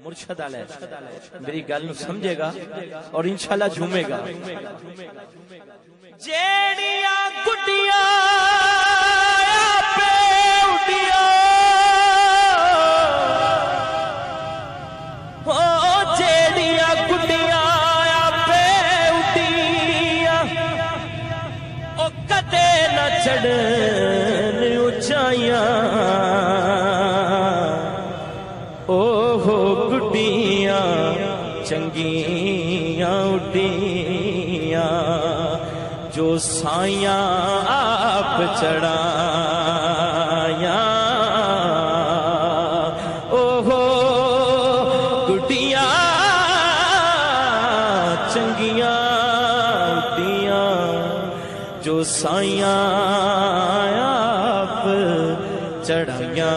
مرشد علیہ میری گل نو سمجھے گا اور انشاءاللہ جھومے گا. جیڑیاں گڈیاں پہ اڈیاں او جیڑیاں گڈیاں پہ اڈیاں او کدے نہ چڑھن اونچائیاں گڈیاں چنگیاں اڈیاں جو سائیاں آپ چڑھائیاں اوہو گڈیاں چنگیاں اڈیاں جو سائیاں آپ چڑھائیاں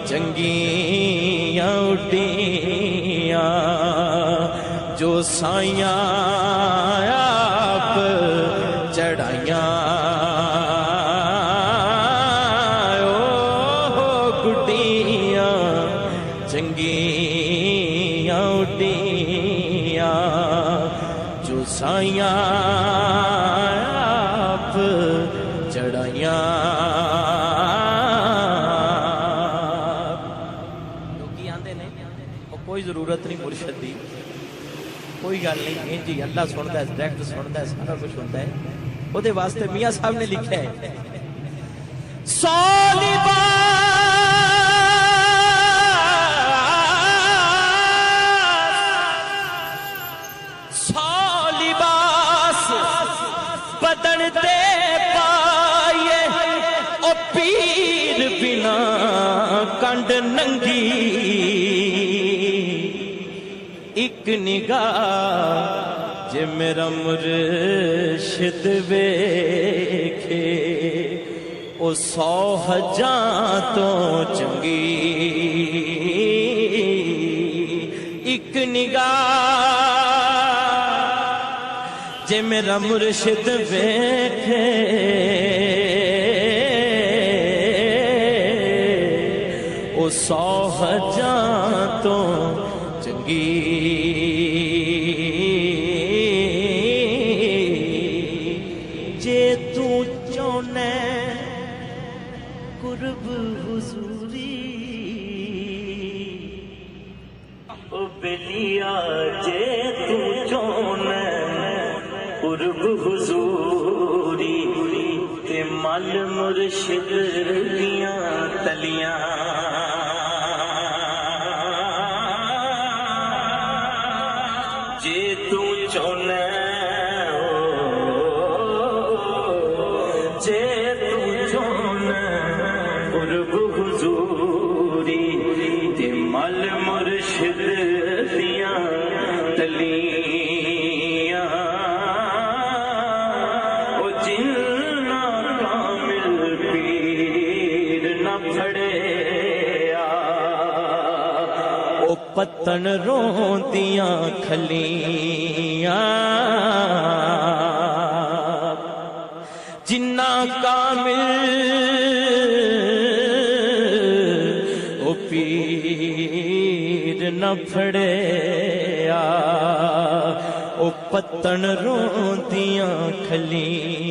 چنگیاں اڈیاں جو سائیاں آپ چڑھائیاں گڈیاں چنگیاں اڈیاں جو سائیاں آپ چڑھائیاں. کوئی ضرورت نہیں مرشد دی کوئی گل نہیں جی اللہ سنتا ہے ڈائریکٹ سنتا ہے سارا کچھ ہوتا ہے وہ دے واسطے میاں صاحب نے لکھا ہے سو لباس بدن تے پائے او پیر بنا کنڈ ننگی ایک نگاہ جے میرا مرشد ویکھے او 100 حجاں تو چنگی ایک نگاہ جے میرا مرشد ویکھے او 100 حجاں تو چنگی جے تو چونے قرب حضوری او بلیا جے تو چونے قرب حضوری تے مل مرشد دیاں تلیاں جے تو چونے جے تو چونے قرب حضوری تے مل مرشد دیاں تلیاں او جنہ کامل پیر نہ پھڑے پتن روندیاں کھلیاں جنہ کامل او پیر نہ پھڑیا او پتن روندیاں کھلیاں